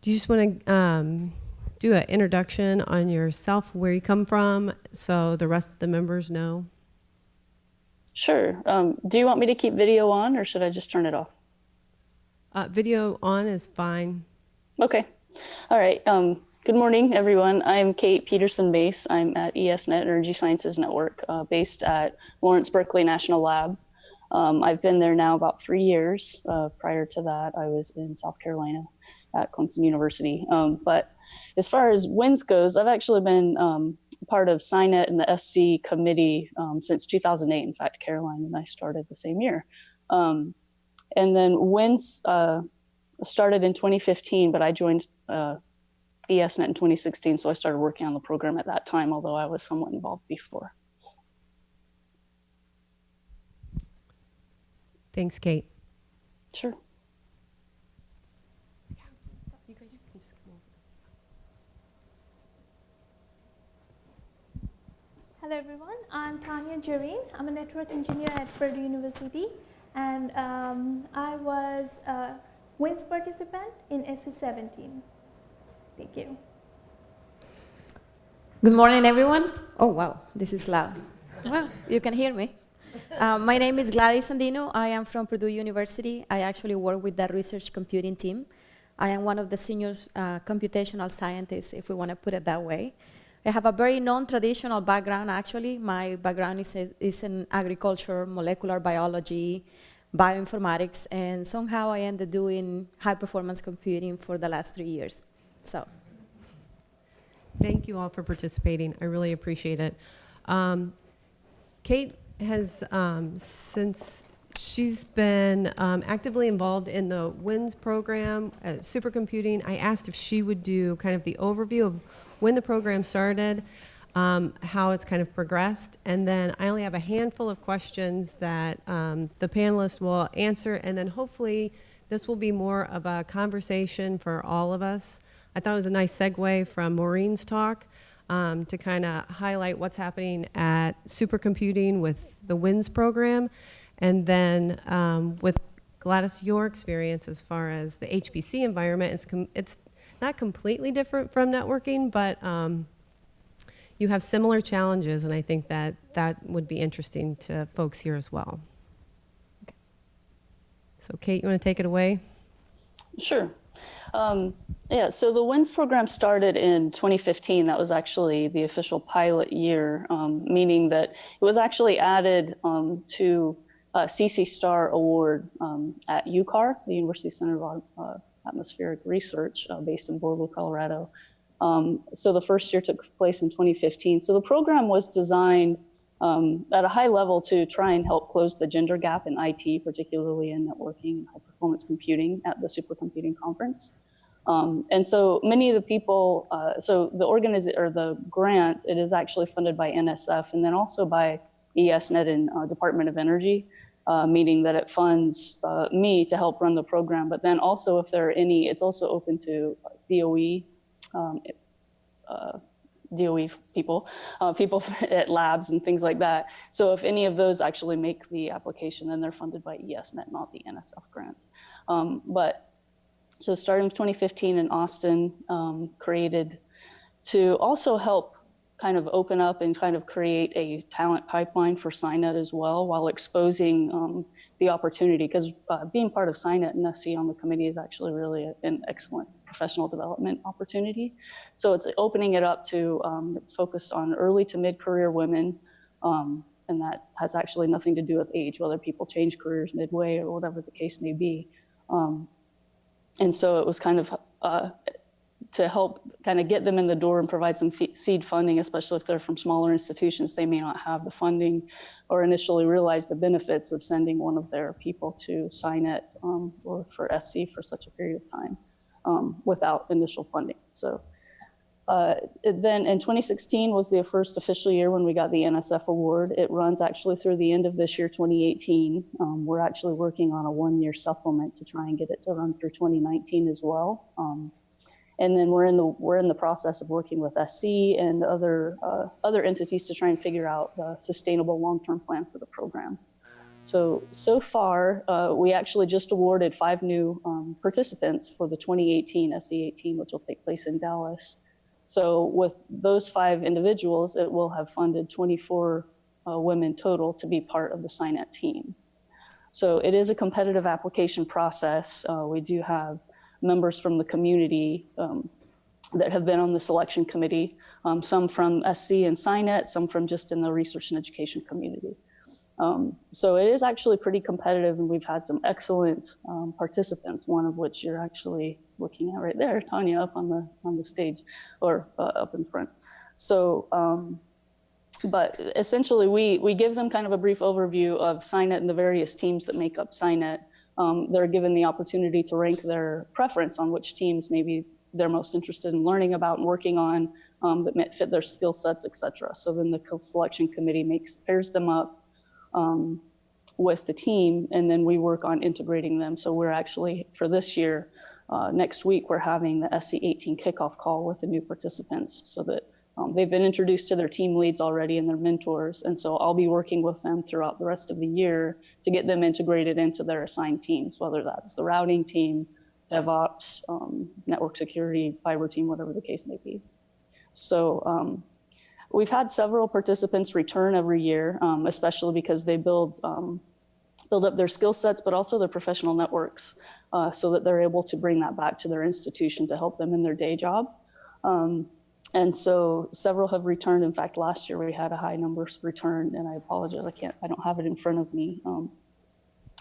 do you just want to do an introduction on yourself, where you come from, so the rest of the members know? Sure. Do you want me to keep video on, or should I just turn it off? Video on is fine. Okay. All right. Good morning, everyone. I'm Kate Peterson Mace. I'm at ESNet Energy Sciences Network, based at Lawrence Berkeley National Lab. I've been there now about 3 years. Prior to that, I was in South Carolina at Clemson University. But as far as WINS goes, I've actually been part of SciNet and the SC committee since 2008. In fact, Caroline and I started the same year. And then WINS started in 2015, but I joined ESNet in 2016, so I started working on the program at that time, although I was somewhat involved before. Thanks, Kate. Sure. You guys can just come over. Hello everyone, I'm Tania, Jareen. I'm a network engineer at Purdue University, and I was a WINS participant in SC17. Thank you. Good morning, everyone. Oh, wow, this is loud. Well, you can hear me. My name is Gladys Andino. I am from Purdue University. I actually work with the research computing team. I am one of the senior computational scientists, if we want to put it that way. I have a very non-traditional background, actually. My background is in agriculture, molecular biology, bioinformatics, and somehow I ended doing high-performance computing for the last 3 years. So, thank you all for participating. I really appreciate it. Kate has, since she's been actively involved in the WINS program at Supercomputing, I asked if she would do kind of the overview of when the program started, how it's kind of progressed, and then I only have a handful of questions that the panelists will answer, and then hopefully this will be more of a conversation for all of us. I thought it was a nice segue from Maureen's talk to kind of highlight what's happening at Supercomputing with the WINS program, and then with Gladys, your experience as far as the HPC environment. It's not completely different from networking, but you have similar challenges, and I think that would be interesting to folks here as well. Okay. So Kate, you want to take it away? Sure. Yeah, so the WINS program started in 2015. That was actually the official pilot year, meaning that it was actually added to CC Star Award at UCAR, the University Center of Atmospheric Research, based in Boulder, Colorado. So the first year took place in 2015. So the program was designed at a high level to try and help close the gender gap in IT, particularly in networking and high-performance computing at the Supercomputing Conference. And so many of the people, so the grant, it is actually funded by NSF and then also by ESNet and Department of Energy, meaning that it funds me to help run the program. But then also if there are any, it's also open to DOE, DOE people, people at labs and things like that. So if any of those actually make the application, then they're funded by ESNet, not the NSF grant. So starting in 2015 in Austin, created to also help kind of open up and kind of create a talent pipeline for SciNet as well, while exposing the opportunity, because being part of SciNet and SC on the committee is actually really an excellent professional development opportunity. So it's opening it up to, it's focused on early to mid-career women, and that has actually nothing to do with age, whether people change careers midway or whatever the case may be. And so it was kind of to help kind of get them in the door and provide some seed funding, especially if they're from smaller institutions. They may not have the funding or initially realize the benefits of sending one of their people to SciNet or for SC for such a period of time without initial funding. So then in 2016 was the first official year when we got the NSF award. It runs actually through the end of this year, 2018. We're actually working on a 1-year supplement to try and get it to run through 2019 as well. And then we're in the process of working with SC and other entities to try and figure out the sustainable long-term plan for the program. So far, we actually just awarded 5 new participants for the 2018 SE18, which will take place in Dallas. So with those 5 individuals, it will have funded 24 women total to be part of the SciNet team. So it is a competitive application process. We do have members from the community that have been on the selection committee, some from SC and SciNet, some from just in the research and education community. So it is actually pretty competitive, and we've had some excellent participants, one of which you're actually looking at right there, Tania, up on the stage, or up in front. So, but essentially we give them kind of a brief overview of SciNet and the various teams that make up SciNet. They're given the opportunity to rank their preference on which teams maybe they're most interested in learning about and working on, that might fit their skill sets, et cetera. So then the selection committee pairs them up with the team, and then we work on integrating them. So we're actually, for this year, next week, we're having the SE18 kickoff call with the new participants, so that they've been introduced to their team leads already and their mentors. And so I'll be working with them throughout the rest of the year to get them integrated into their assigned teams, whether that's the routing team, DevOps, network security, fiber team, whatever the case may be. So we've had several participants return every year, especially because they build up their skill sets, but also their professional networks, so that they're able to bring that back to their institution to help them in their day job. And so several have returned. In fact, last year we had a high number return, and I apologize, I don't have it in front of me,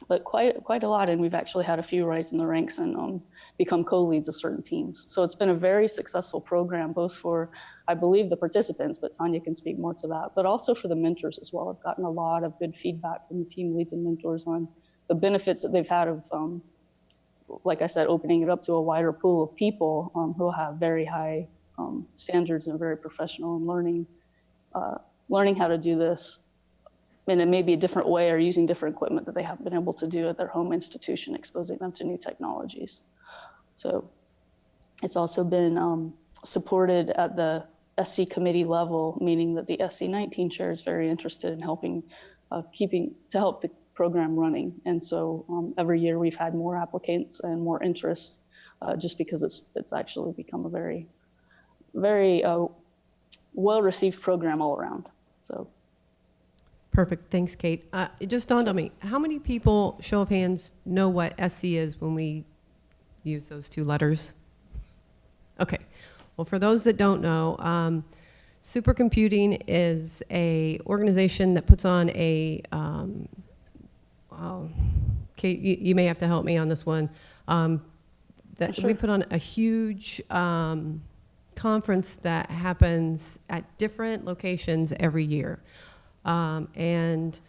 but quite a lot. And we've actually had a few rise in the ranks and become co-leads of certain teams. So it's been a very successful program, both for, I believe, the participants, but Tania can speak more to that, but also for the mentors as well. I've gotten a lot of good feedback from the team leads and mentors on the benefits that they've had of, like I said, opening it up to a wider pool of people who have very high standards and very professional, and learning how to do this in it may be a different way, or using different equipment that they haven't been able to do at their home institution, exposing them to new technologies. So it's also been supported at the SC committee level, meaning that the SC19 chair is very interested in helping, to help the program running. And so every year we've had more applicants and more interest, just because it's actually become a very, very well-received program all around. So. Perfect. Thanks, Kate. It just dawned on me. How many people, show of hands, know what SC is when we use those 2 letters? Okay. Well, for those that don't know, Supercomputing is a organization that puts on a, Kate, you may have to help me on this one, that Sure. we put on a huge conference that happens at different locations every year. And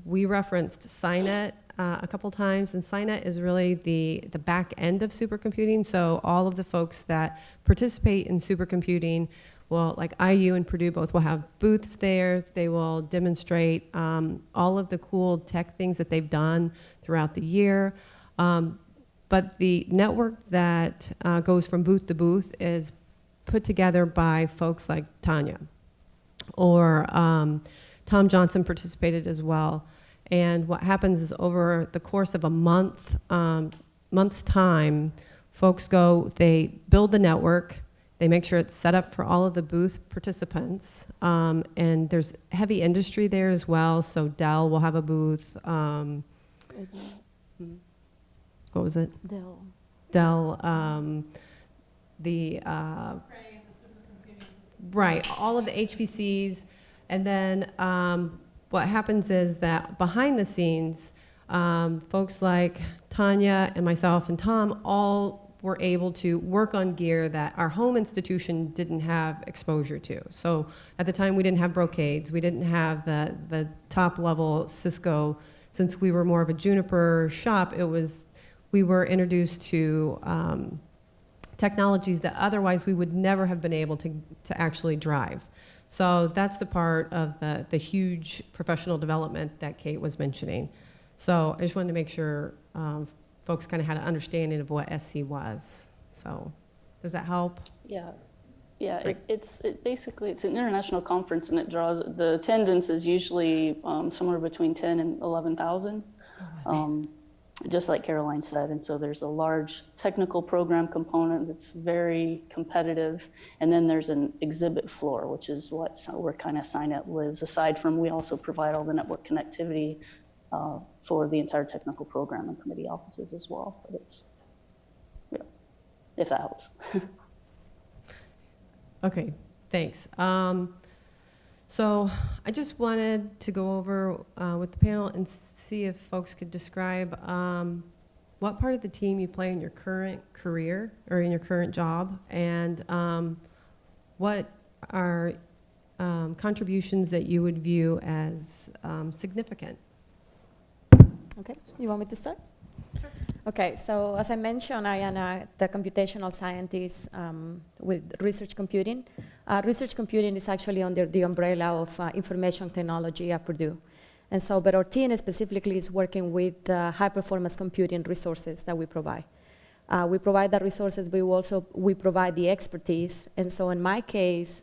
we referenced SciNet a couple times, and SciNet is really the back end of supercomputing. So all of the folks that participate in supercomputing, well, like IU and Purdue both will have booths there. They will demonstrate all of the cool tech things that they've done throughout the year. But the network that goes from booth to booth is put together by folks like Tania, or Tom Johnson participated as well. And what happens is, over the course of a month's time, folks go, they build the network, they make sure it's set up for all of the booth participants, and there's heavy industry there as well. So Dell will have a booth. What was it? Dell. Right, all of the HPCs. And then what happens is that behind the scenes, folks like Tania and myself and Tom all were able to work on gear that our home institution didn't have exposure to. So at the time, we didn't have Brocades. We didn't have the top level Cisco. Since we were more of a Juniper shop, we were introduced to technologies that otherwise we would never have been able to actually drive. So that's the part of the huge professional development that Kate was mentioning. So I just wanted to make sure folks kind of had an understanding of what SC was. So does that help? Yeah. Yeah, Great. basically it's an international conference, and the attendance is usually somewhere between 10 and 11,000, just like Caroline said. And so there's a large technical program component that's very competitive, and then there's an exhibit floor, which is where kind of SciNet lives. Aside from, we also provide all the network connectivity for the entire technical program and committee offices as well. But it's, yeah, if that helps. Okay, thanks. So I just wanted to go over with the panel and see if folks could describe what part of the team you play in your current career or in your current job, and what are contributions that you would view as significant. Okay, you want me to start? Sure. Okay, so as I mentioned, I am the computational scientist with research computing. Research computing is actually under the umbrella of information technology at Purdue. And so, but our team specifically is working with high-performance computing resources that we provide. We provide the resources, but we provide the expertise. And so in my case,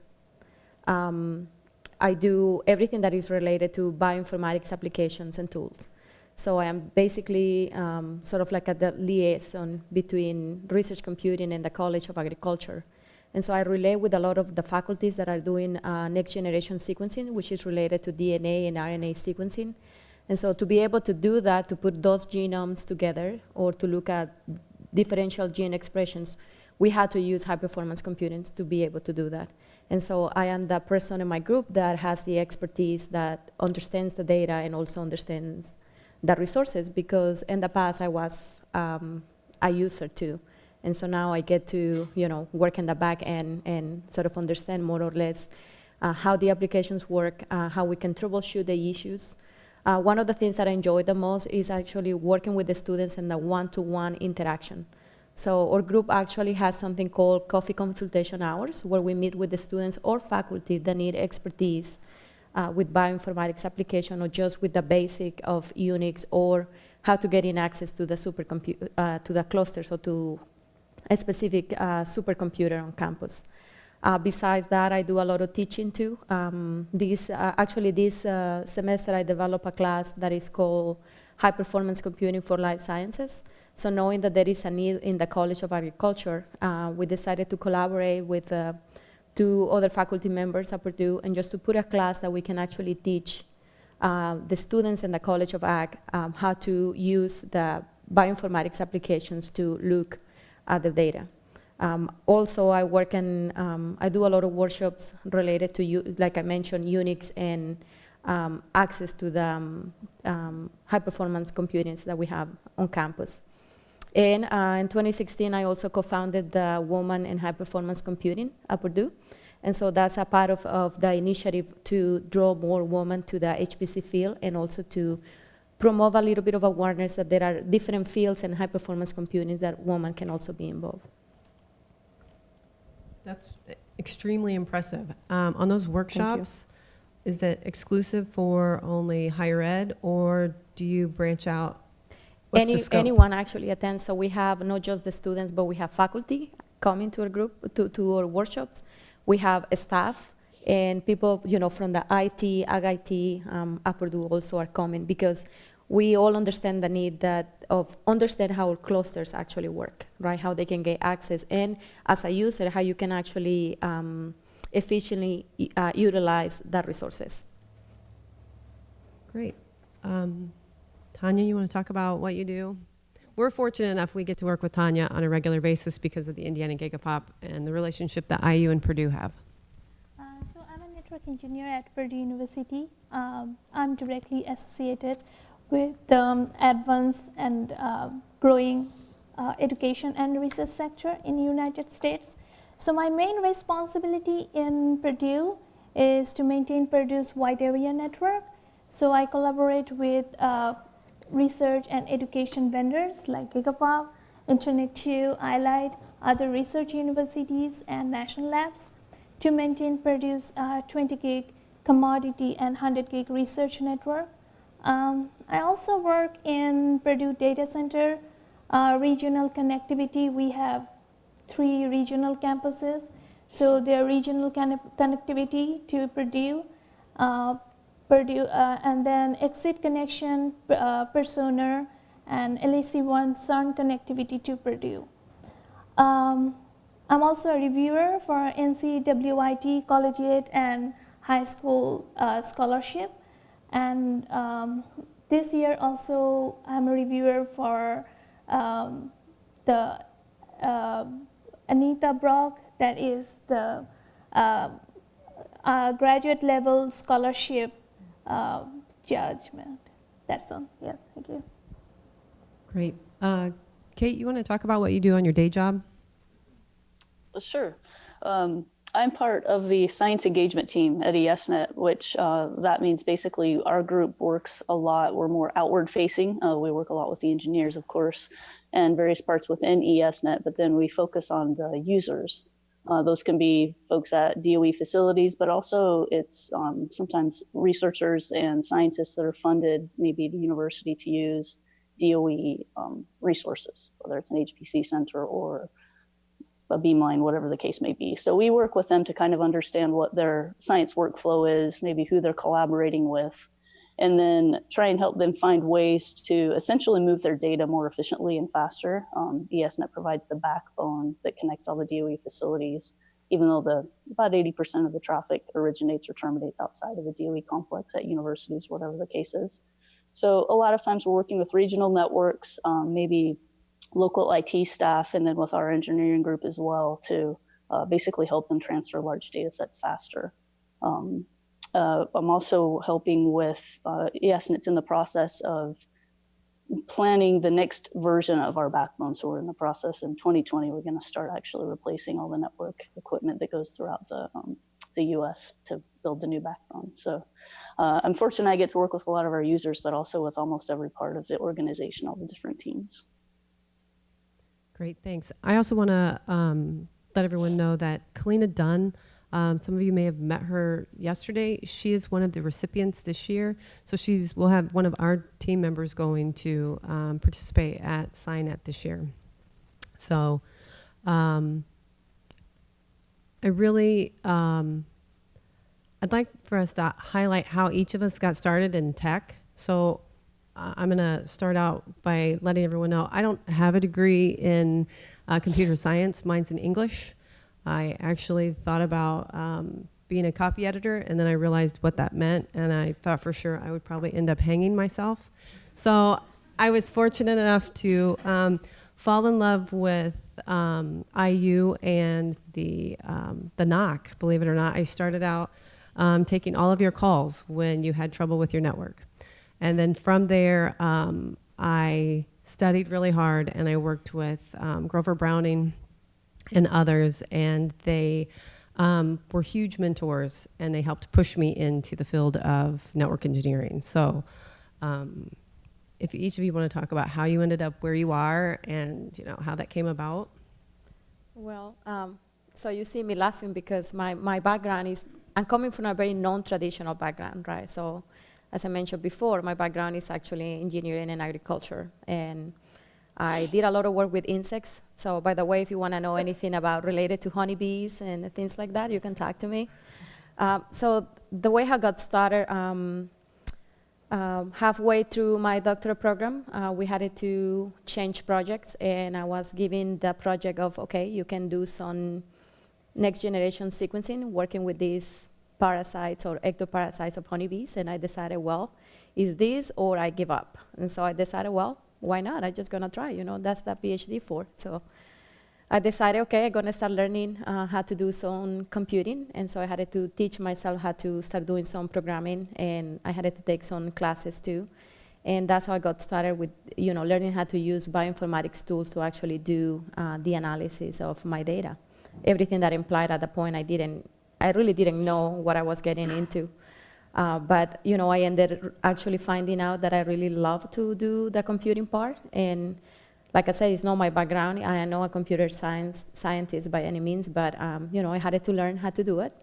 I do everything that is related to bioinformatics applications and tools. So I am basically sort of like the liaison between research computing and the College of Agriculture. And so I relate with a lot of the faculties that are doing next generation sequencing, which is related to DNA and RNA sequencing. And so to be able to do that, to put those genomes together or to look at differential gene expressions, we had to use high performance computing to be able to do that. And so I am the person in my group that has the expertise that understands the data and also understands the resources, because in the past I was a user too. And so now I get to work in the back end and sort of understand more or less how the applications work, how we can troubleshoot the issues. One of the things that I enjoy the most is actually working with the students in the one-to-one interaction. So our group actually has something called coffee consultation hours, where we meet with the students or faculty that need expertise with bioinformatics application, or just with the basic of Unix, or how to get in access to the to the clusters, or to a specific supercomputer on campus. Besides that, I do a lot of teaching too. This semester I developed a class that is called High Performance Computing for Life Sciences. So knowing that there is a need in the College of Agriculture, we decided to collaborate with 2 other faculty members at Purdue, and just to put a class that we can actually teach the students in the College of Ag how to use the bioinformatics applications to look at the data. Also, I work in, I do a lot of workshops related to, like I mentioned, Unix and access to the high-performance computing that we have on campus. And in 2016, I also co-founded the Women in High-Performance Computing at Purdue. And so that's a part of the initiative to draw more women to the HPC field, and also to promote a little bit of awareness that there are different fields in high-performance computing that women can also be involved. That's extremely impressive. On those workshops, is it exclusive for only higher ed, or do you branch out? What's the scope? Anyone actually attends. So we have not just the students, but we have faculty coming to our group, to our workshops. We have staff and people, from the IT, Ag-IT, at Purdue also are coming, because we all understand the need of understand how our clusters actually work, right? How they can get access, and as a user, how you can actually efficiently utilize the resources. Great. Tania, you want to talk about what you do? We're fortunate enough we get to work with Tania on a regular basis because of the Indiana Gigapop and the relationship that IU and Purdue have. So I'm a network engineer at Purdue University. I'm directly associated with the advanced and growing education and research sector in the United States. So my main responsibility in Purdue is to maintain Purdue's wide area network. So I collaborate with research and education vendors like Gigapop, Internet2, iLight, other research universities, and national labs to maintain Purdue's 20 gig commodity and 100 gig research network. I also work in Purdue Data Center, regional connectivity. We have 3 regional campuses. So their regional connectivity to Purdue, and then exit connection, Persona, and LAC1 CERN connectivity to Purdue. I'm also a reviewer for NCWIT collegiate and high school scholarship, and this year also I'm a reviewer for the Anita Brock, that is the graduate level scholarship judgment. That's all. Yeah, thank you. Great. Kate, you want to talk about what you do on your day job? Sure. I'm part of the science engagement team at ESNet, which that means basically our group works a lot. We're more outward facing. We work a lot with the engineers, of course, and various parts within ESNet, but then we focus on the users. Those can be folks at DOE facilities, but also it's sometimes researchers and scientists that are funded, maybe the university, to use DOE resources, whether it's an HPC center or a beamline, whatever the case may be. So we work with them to kind of understand what their science workflow is, maybe who they're collaborating with, and then try and help them find ways to essentially move their data more efficiently and faster. ESNet provides the backbone that connects all the DOE facilities, even though about 80% of the traffic originates or terminates outside of the DOE complex at universities, whatever the case is. So a lot of times we're working with regional networks, maybe local IT staff, and then with our engineering group as well to basically help them transfer large data sets faster. I'm also helping with, and it's in the process of planning the next version of our backbone. So we're in the process in 2020, we're gonna start actually replacing all the network equipment that goes throughout the US to build the new backbone. So I'm fortunate I get to work with a lot of our users, but also with almost every part of the organization, all the different teams. Great, thanks. I also want to let everyone know that Kalina Dunn, some of you may have met her yesterday. She is one of the recipients this year. So we'll have one of our team members going to participate at SciNet this year. So I really, I'd like for us to highlight how each of us got started in tech. So I'm going to start out by letting everyone know I don't have a degree in computer science. Mine's in English. I actually thought about being a copy editor, and then I realized what that meant, and I thought for sure I would probably end up hanging myself. So I was fortunate enough to fall in love with IU and the NOC, believe it or not. I started out taking all of your calls when you had trouble with your network. And then from there, I studied really hard, and I worked with Grover Browning and others, and they were huge mentors, and they helped push me into the field of network engineering. So if each of you want to talk about how you ended up where you are and how that came about. Well, so you see me laughing because my background is, I'm coming from a very non-traditional background, right? So as I mentioned before, my background is actually engineering and agriculture. And I did a lot of work with insects. So by the way, if you want to know anything about related to honeybees and things like that, you can talk to me. So the way I got started, halfway through my doctoral program, we had to change projects. And I was given the project of, okay, you can do some next generation sequencing, working with these parasites or ectoparasites of honeybees, and I decided, well, is this or I give up? And so I decided, well, why not? I'm just gonna try, that's the PhD for. So I decided, okay, I'm gonna start learning how to do some computing, and so I had to teach myself how to start doing some programming, and I had to take some classes too. And that's how I got started with, learning how to use bioinformatics tools to actually do the analysis of my data. Everything that implied at the point I really didn't know what I was getting into. But I ended actually finding out that I really love to do the computing part. And like I said, it's not my background. I am not a computer scientist by any means, but I had to learn how to do it,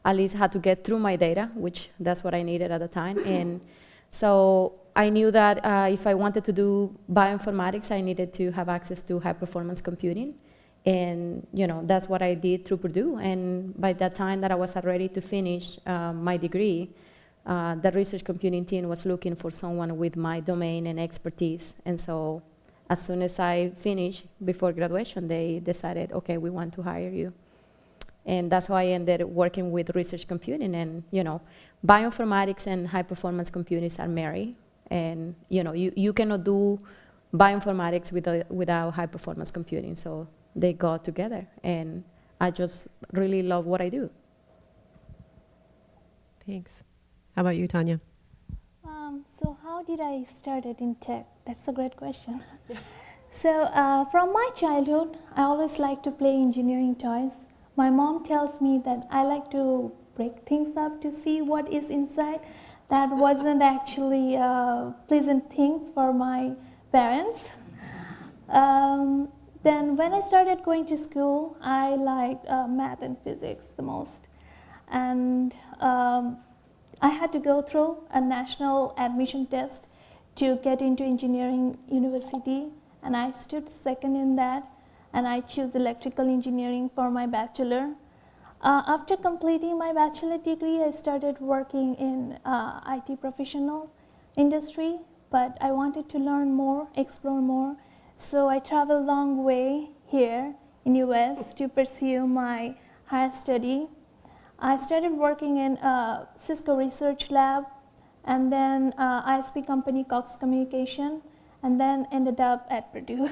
at least how to get through my data, which that's what I needed at the time. And so I knew that if I wanted to do bioinformatics, I needed to have access to high performance computing. And that's what I did through Purdue. And by that time that I was ready to finish my degree, the research computing team was looking for someone with my domain and expertise. And so as soon as I finished before graduation, they decided, okay, we want to hire you. And that's how I ended working with research computing. And bioinformatics and high performance computing are married. And you cannot do bioinformatics without high performance computing. So they go together, and I just really love what I do. Thanks. How about you, Tanya? So how did I started in tech? That's a great question. So from my childhood, I always liked to play engineering toys. My mom tells me that I like to break things up to see what is inside. That wasn't actually pleasant things for my parents. Then when I started going to school, I liked math and physics the most. And I had to go through a national admission test to get into engineering university, and I stood second in that, and I chose electrical engineering for my bachelor. After completing my bachelor degree, I started working in IT professional industry, but I wanted to learn more, explore more. So I traveled a long way here in US to pursue my higher study. I started working in a Cisco research lab, and then ISP company Cox Communication, and then ended up at Purdue.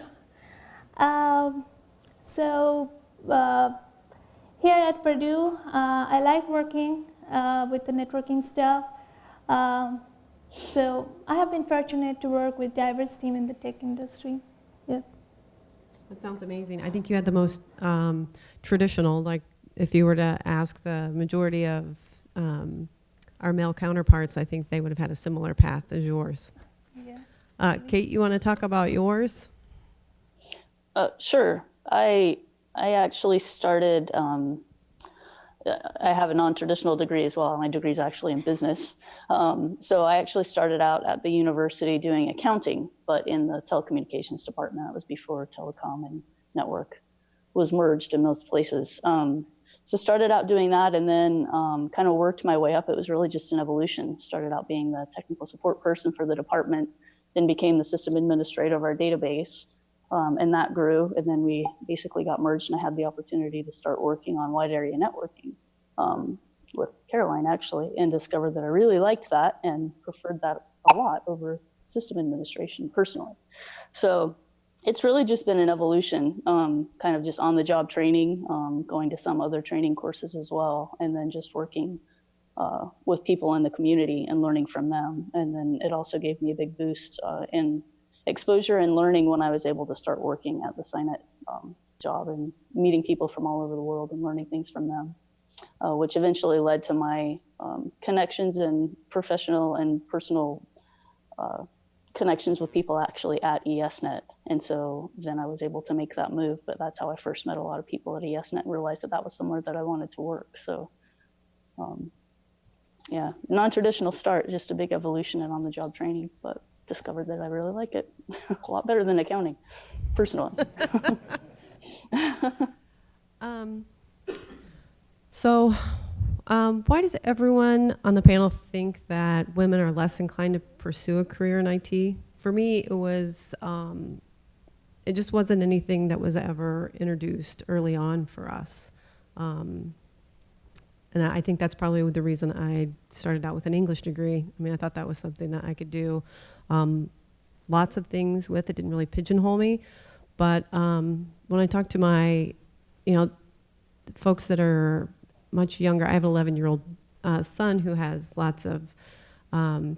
Here at Purdue, I like working with the networking stuff. So I have been fortunate to work with diverse team in the tech industry. Yeah. That sounds amazing. I think you had the most traditional, like if you were to ask the majority of our male counterparts, I think they would have had a similar path as yours. Yeah. Kate, you want to talk about yours? Sure. I actually started, I have a non-traditional degree as well. My degree is actually in business. So I actually started out at the university doing accounting, but in the telecommunications department. That was before telecom and network was merged in most places. So started out doing that, and then kind of worked my way up. It was really just an evolution. Started out being the technical support person for the department, then became the system administrator of our database. And that grew, and then we basically got merged, and I had the opportunity to start working on wide area networking with Caroline, actually, and discovered that I really liked that and preferred that a lot over system administration personally. So it's really just been an evolution, kind of just on-the-job training, going to some other training courses as well, and then just working with people in the community and learning from them. And then it also gave me a big boost in exposure and learning when I was able to start working at the SciNet job and meeting people from all over the world and learning things from them, which eventually led to my connections and professional and personal connections with people actually at ESNet. And so then I was able to make that move, but that's how I first met a lot of people at ESNet and realized that that was somewhere that I wanted to work. So yeah, non-traditional start, just a big evolution and on-the-job training, but discovered that I really like it a lot better than accounting, personally. So why does everyone on the panel think that women are less inclined to pursue a career in IT? For me, it was, it just wasn't anything that was ever introduced early on for us. And I think that's probably the reason I started out with an English degree. I mean, I thought that was something that I could do lots of things with. It didn't really pigeonhole me. But when I talk to my, folks that are much younger, I have an 11-year-old son who has lots of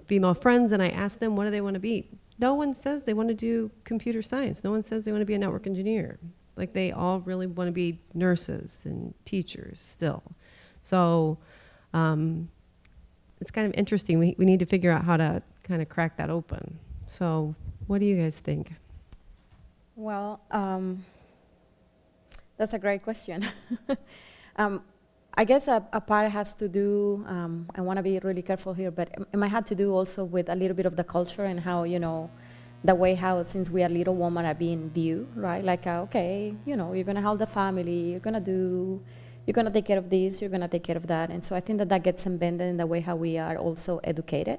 female friends, and I ask them, what do they want to be? No one says they want to do computer science. No one says they want to be a network engineer. Like, they all really want to be nurses and teachers still. So it's kind of interesting. We need to figure out how to kind of crack that open. So what do you guys think? Well, that's a great question. I guess a part has to do, I want to be really careful here, but it might have to do also with a little bit of the culture and how, the way how, since we are little women, are being viewed, right? Like, okay, you know, you're gonna help the family, you're gonna take care of this, you're gonna take care of that. And so I think that that gets embedded in the way how we are also educated.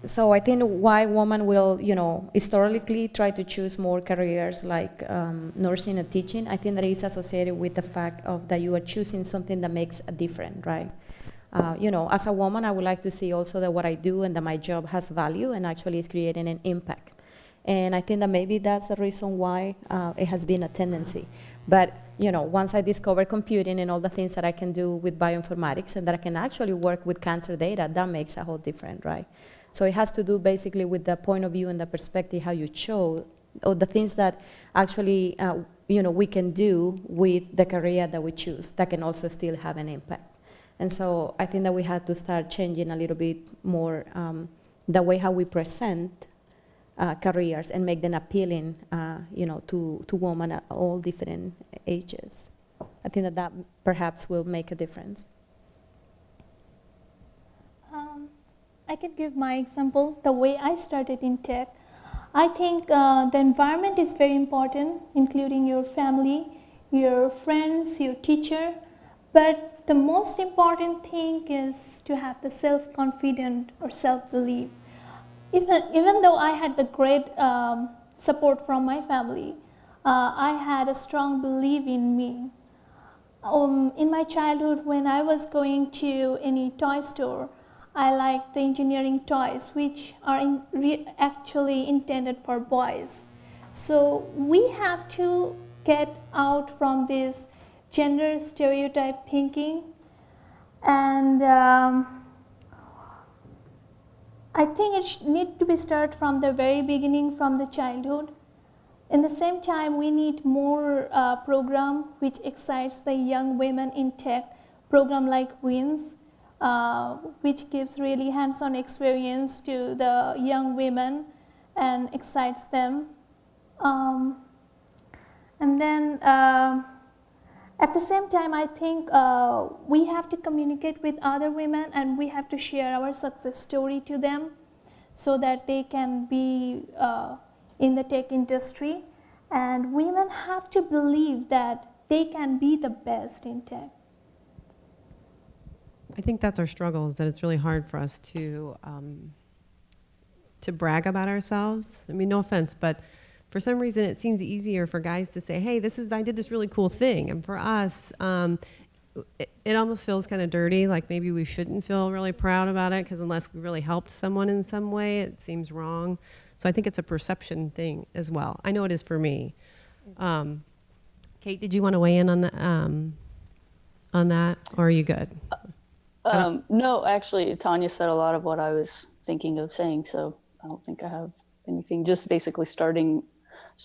So I think why women will, you know, historically try to choose more careers like nursing and teaching, I think that is associated with the fact of that you are choosing something that makes a difference, right? You know, as a woman, I would like to see also that what I do and that my job has value and actually is creating an impact. And I think that maybe that's the reason why it has been a tendency. But, you know, once I discovered computing and all the things that I can do with bioinformatics and that I can actually work with cancer data, that makes a whole difference, right? So it has to do basically with the point of view and the perspective, how you show, or the things that actually, you know, we can do with the career that we choose that can also still have an impact. And so I think that we had to start changing a little bit more the way how we present careers and make them appealing, you know, to women at all different ages. I think that that perhaps will make a difference. I can give my example, the way I started in tech. I think the environment is very important, including your family, your friends, your teacher. But the most important thing is to have the self-confidence or self-belief. Even though I had the great support from my family, I had a strong belief in me. In my childhood, when I was going to any toy store, I liked the engineering toys, which are actually intended for boys. So we have to get out from this gender stereotype thinking, and I think it needs to be started from the very beginning, from the childhood. In the same time, we need more program which excites the young women in tech, program like WINS, which gives really hands-on experience to the young women and excites them. And then at the same time, I think we have to communicate with other women and we have to share our success story to them so that they can be in the tech industry. And women have to believe that they can be the best in tech. I think that's our struggle, is that it's really hard for us to brag about ourselves. I mean, no offense, but for some reason it seems easier for guys to say, hey, I did this really cool thing. And for us, it almost feels kind of dirty, like maybe we shouldn't feel really proud about it, because unless we really helped someone in some way, it seems wrong. So I think it's a perception thing as well. I know it is for me. Kate, did you want to weigh in on that, or are you good? No, actually, Tania said a lot of what I was thinking of saying, so I don't think I have anything. Just basically starting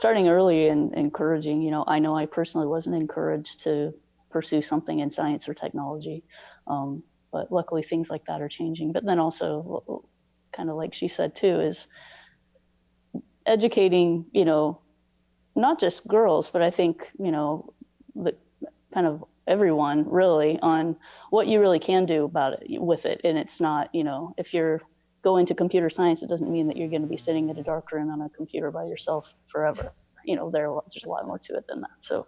early and encouraging. You know I personally wasn't encouraged to pursue something in science or technology, but luckily things like that are changing. But then also, kind of like she said too, is educating, not just girls, but I think, the kind of everyone really on what you really can do about it with it. And it's not, if you're going to computer science, it doesn't mean that you're going to be sitting in a dark room on a computer by yourself forever. There's a lot more to it than that. So,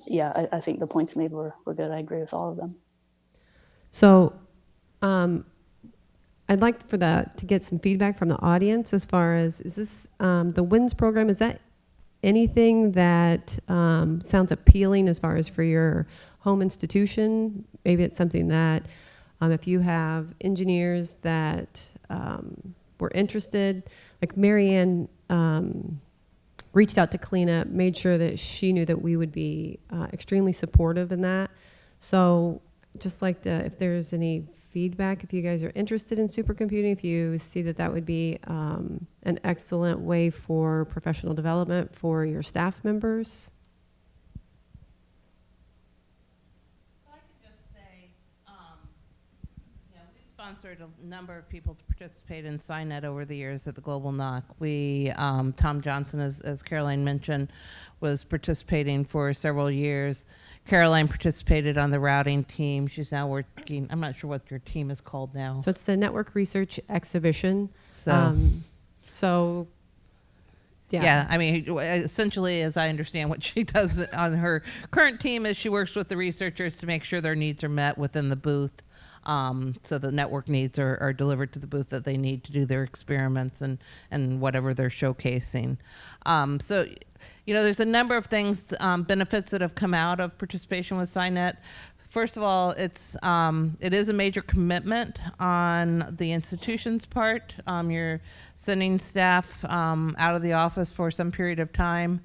yeah, I think the points made were good. I agree with all of them. So, I'd like to get some feedback from the audience as far as, is this, the WINS program, is that anything that sounds appealing as far as for your home institution? Maybe it's something that if you have engineers that were interested, like Marianne reached out to Cleanup, made sure that she knew that we would be extremely supportive in that. So just like if there's any feedback, if you guys are interested in supercomputing, if you see that would be an excellent way for professional development for your staff members. I could just say, we've sponsored a number of people to participate in SciNet over the years at the Global NOC. We, Tom Johnson, as Caroline mentioned, was participating for several years. Caroline participated on the routing team. She's now working, I'm not sure what your team is called now. So it's the Network Research Exhibition. So, Yeah. I mean, essentially, as I understand what she does on her current team is she works with the researchers to make sure their needs are met within the booth. So the network needs are delivered to the booth that they need to do their experiments and whatever they're showcasing. So, you know, there's a number of things, benefits that have come out of participation with SciNet. First of all, it is a major commitment on the institution's part. You're sending staff out of the office for some period of time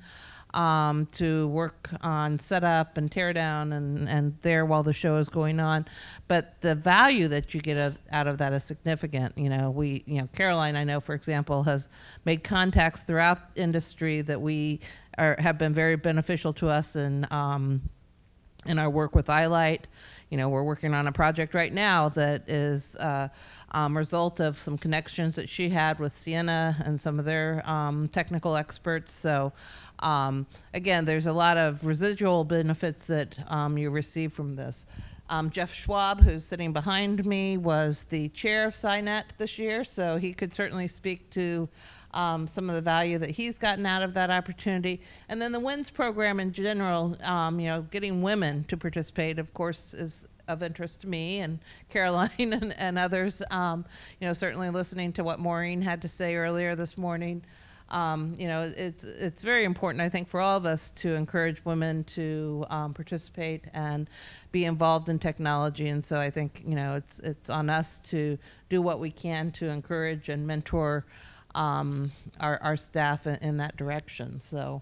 to work on setup and tear down and there while the show is going on. But the value that you get out of that is significant. You know, Caroline, I know, for example, has made contacts throughout industry that have been very beneficial to us in our work with iLight. You know, we're working on a project right now that is a result of some connections that she had with Sienna and some of their technical experts. So again, there's a lot of residual benefits that you receive from this. Jeff Schwab, who's sitting behind me, was the chair of SciNet this year, so he could certainly speak to some of the value that he's gotten out of that opportunity. And then the WINS program in general, you know, getting women to participate, of course, is of interest to me and Caroline and others. You know, certainly listening to what Maureen had to say earlier this morning. You know, it's very important, I think, for all of us to encourage women to participate and be involved in technology. And so I think, you know, it's on us to do what we can to encourage and mentor our staff in that direction. So.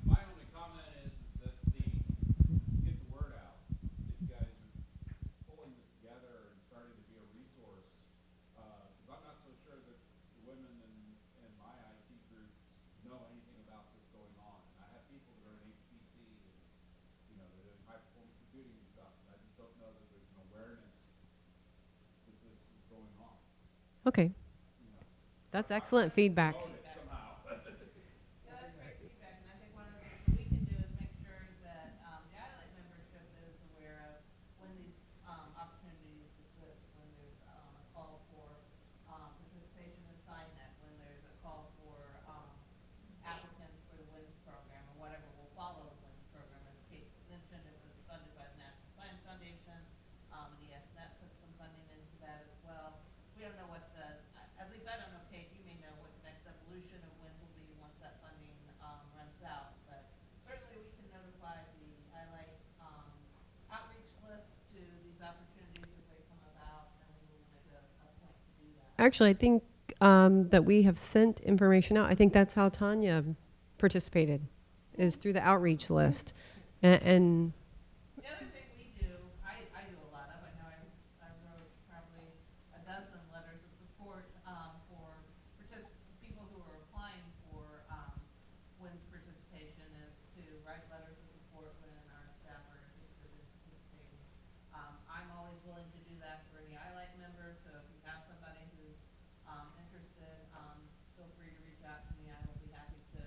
My only comment is that get the word out. If you guys are pulling this together and starting to be a resource, because I'm not so sure that the women in my IT group know anything about this going on. And I have people that are in HPC and, you know, they're doing high performance computing and stuff, and I just don't know that there's an awareness that this is going on. Okay. You know, That's excellent feedback. somehow. Yeah, that's great feedback, and I think one of the things we can do is make sure that the ILAC membership is aware of when these opportunities exist, when there's a call for participation in SciNet, when there's a call for applicants for the WINS program, or whatever will follow the WINS program. As Kate mentioned, it was funded by the National Science Foundation, and ESNet put some funding into that as well. We don't know what at least I don't know, Kate, you may know what the next evolution of WINS will be once that funding runs out. But certainly we can notify the ILAC outreach list to these opportunities as they come about, and we will make a point to do that. Actually, I think that we have sent information out. I think that's how Tania participated, is through the outreach list. And The other thing we do, I do a lot of, I know I wrote probably a dozen letters of support for people who are applying for WINS participation, is to write letters of support when our staff are interested in participating. I'm always willing to do that for any ILAC members, so if you have somebody who's interested, feel free to reach out to me. I will be happy to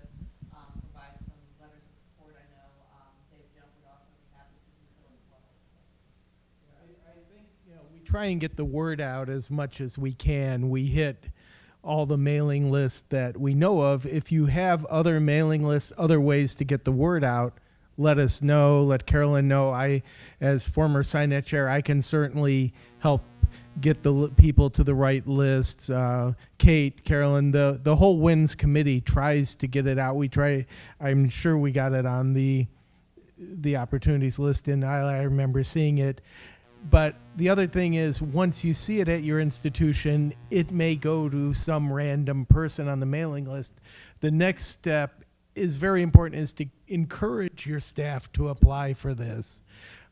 provide some letters of support. I know Dave Jones would also be happy to do so as well. I think, you know, we try and get the word out as much as we can. We hit all the mailing lists that we know of. If you have other mailing lists, other ways to get the word out, let us know. Let Carolyn know. I, as former SciNet chair, I can certainly help get the people to the right lists. Kate, Carolyn, the whole WINS committee tries to get it out. We try. I'm sure we got it on the opportunities list, and I remember seeing it. But the other thing is, once you see it at your institution, it may go to some random person on the mailing list. The next step is very important, is to encourage your staff to apply for this.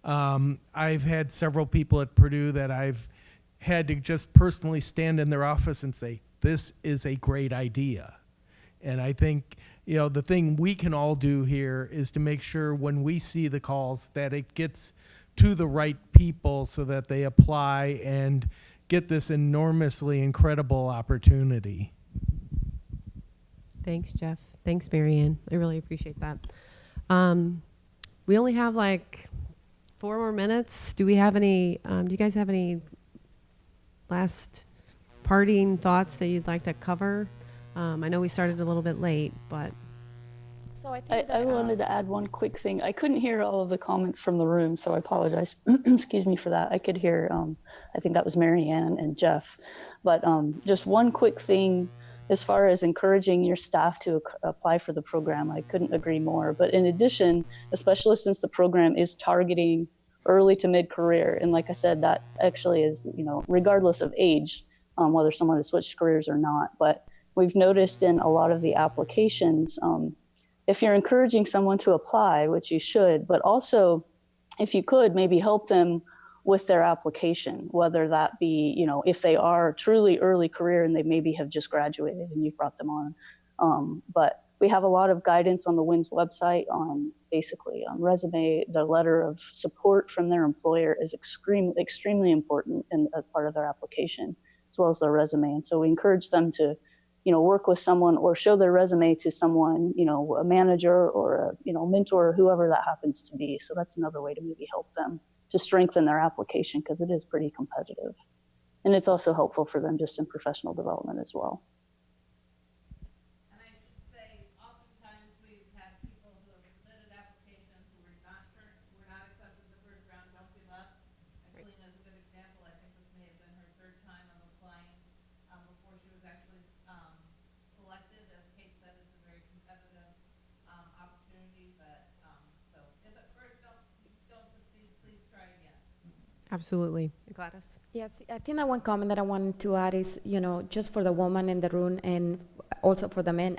I've had several people at Purdue that I've had to just personally stand in their office and say, this is a great idea. And I think, the thing we can all do here is to make sure when we see the calls that it gets to the right people so that they apply and get this enormously incredible opportunity. Thanks, Jeff. Thanks, Marianne. I really appreciate that. We only have like 4 more minutes. Do we have any, do you guys have any last parting thoughts that you'd like to cover? I know we started a little bit late, but. So I think I wanted to add one quick thing. I couldn't hear all of the comments from the room, so I apologize. Excuse me for that. I could hear, I think that was Marianne and Jeff. But just one quick thing, as far as encouraging your staff to apply for the program, I couldn't agree more. But in addition, especially since the program is targeting early to mid-career, and like I said, that actually is, regardless of age, whether someone has switched careers or not. But we've noticed in a lot of the applications, if you're encouraging someone to apply, which you should, but also if you could maybe help them with their application, whether that be, if they are truly early career and they maybe have just graduated and you've brought them on. But we have a lot of guidance on the WINS website on basically on resume. The letter of support from their employer is extremely important as part of their application, as well as their resume. And so we encourage them to work with someone or show their resume to someone, a manager or a mentor or whoever that happens to be. So that's another way to maybe help them to strengthen their application, because it is pretty competitive. And it's also helpful for them just in professional development as well. And I should say, oftentimes we've had people who have submitted applications who were not accepted in the first round, don't give up. And Colleen is a good example. I think this may have been her 3rd time of applying before she was actually selected. As Kate said, it's a very competitive opportunity. But so if at first you don't succeed, please try again. Absolutely. Gladys? Yes, I think that one comment that I wanted to add is, just for the woman in the room and also for the men.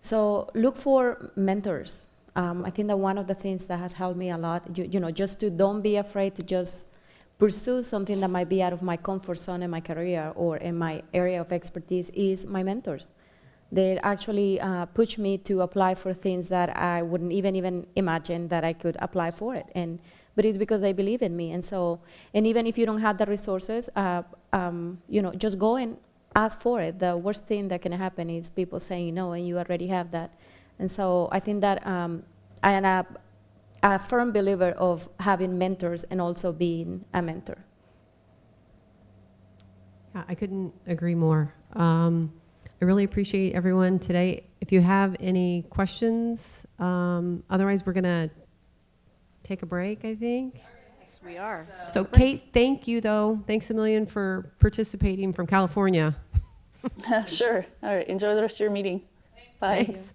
So look for mentors. I think that one of the things that has helped me a lot, just to don't be afraid to just pursue something that might be out of my comfort zone in my career or in my area of expertise is my mentors. They actually push me to apply for things that I wouldn't even imagine that I could apply for it. But it's because they believe in me. And so, and even if you don't have the resources, just go and ask for it. The worst thing that can happen is people saying no, and you already have that. And so I think that I am a firm believer of having mentors and also being a mentor. Yeah, I couldn't agree more. I really appreciate everyone today. If you have any questions, otherwise we're going to take a break, I think. Yes, we are. So Kate, thank you though. Thanks a million for participating from California. Sure. All right. Enjoy the rest of your meeting. Bye. Thanks.